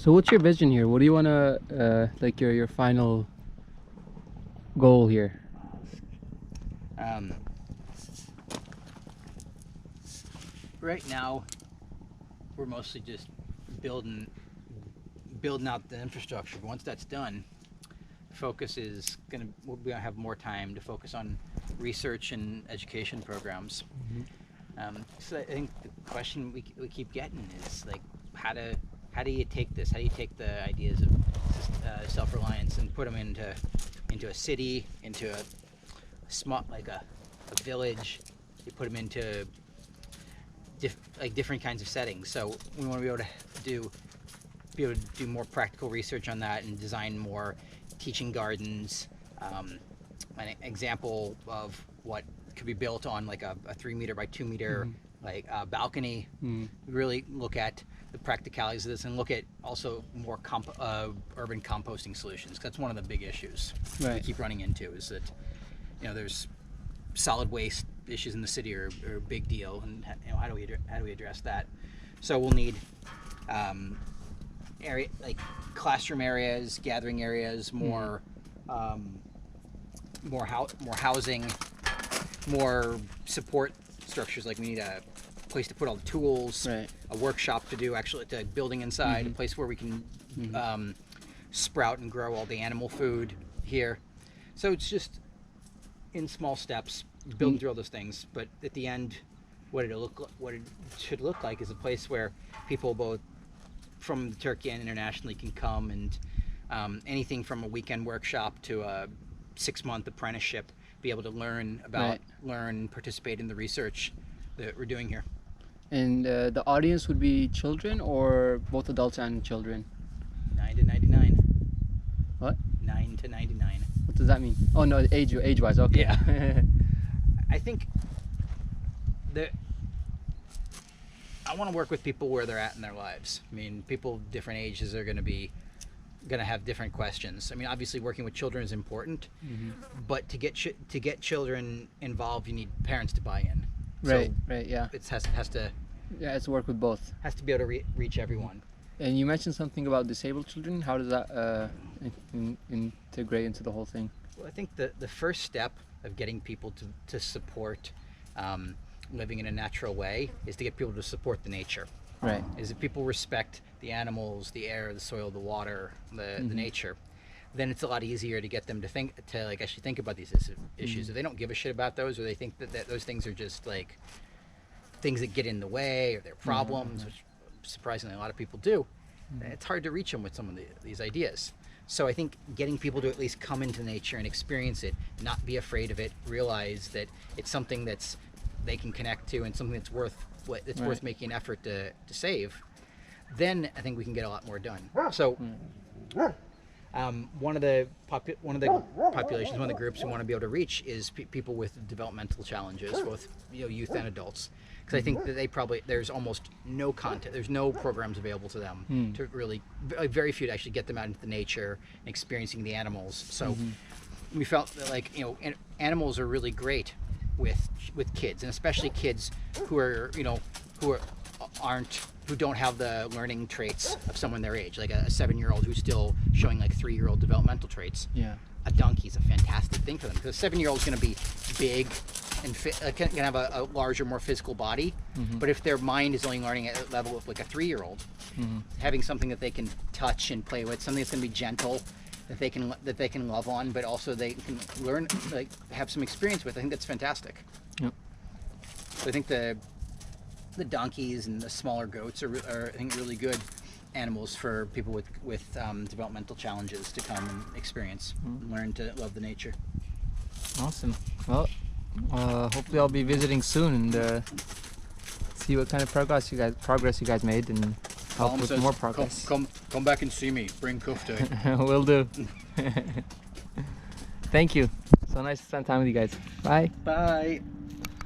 So what's your vision here? What do you want to, like your final goal here? Right now, we're mostly just building out the infrastructure. But once that's done, focus is we're gonna have more time to focus on research and education programs. So I think the question we keep getting is like, how do you take this? How do you take the ideas of self-reliance and put them into a city, into a small, like a village? You put them into different kinds of settings. So we want to be able to do more practical research on that and design more teaching gardens. An example of what could be built on like a 3 meter by 2 meter like balcony. Really look at the practicalities of this and look at also more urban composting solutions. That's one of the big issues we keep running into, is that there's solid waste issues in the city are a big deal, and how do we address that? So we'll need area like classroom areas, gathering areas, more housing, more support structures. Like we need a place to put all the tools, a workshop to do the building inside, a place where we can sprout and grow all the animal food here. So it's just in small steps, building through all those things. But at the end, what it should look like is a place where people both from Turkey and internationally can come, and anything from a weekend workshop to a 6-month apprenticeship, be able to learn, participate in the research that we're doing here. And the audience would be children or both adults and children? 9 to 99. What? 9 to 99. What does that mean? Oh no, age-wise, okay. Yeah. I think I want to work with people where they're at in their lives. I mean, people of different ages are going to have different questions. I mean, obviously working with children is important, but to get children involved, you need parents to buy in. Right, yeah. It has to. Yeah, it's work with both. Has to be able to reach everyone. And you mentioned something about disabled children. How does that integrate into the whole thing? Well, I think the first step of getting people to support living in a natural way is to get people to support the nature. Right. Is if people respect the animals, the air, the soil, the water, the nature, then it's a lot easier to get them to actually think about these issues. If they don't give a shit about those, or they think that those things are just like things that get in the way, or they're problems, which surprisingly a lot of people do, it's hard to reach them with some of these ideas. So I think getting people to at least come into nature and experience it, not be afraid of it, realize that it's something they can connect to and something that's worth making an effort to save, then I think we can get a lot more done. So one of the populations, one of the groups we want to be able to reach is people with developmental challenges, both youth and adults, because I think that there's almost no content, there's no programs available to them to really, very few to actually get them out into the nature and experiencing the animals. So we felt that animals are really great with kids, and especially kids who don't have the learning traits of someone their age, like a 7-year-old who's still showing like 3-year-old developmental traits. Yeah. A donkey's a fantastic thing for them, because a 7-year-old's going to be big and going to have a larger, more physical body. But if their mind is only learning at a level of like a 3-year-old, having something that they can touch and play with, something that's going to be gentle, that they can love on, but also they can learn, like have some experience with, I think that's fantastic. Yep. So I think the donkeys and the smaller goats are I think really good animals for people with developmental challenges to come and experience and learn to love the nature. Awesome. Well, hopefully I'll be visiting soon and see what kind of progress you guys made and help with more progress. Come back and see me. Bring kufta. Will do. Thank you. So nice to spend time with you guys. Bye. Bye.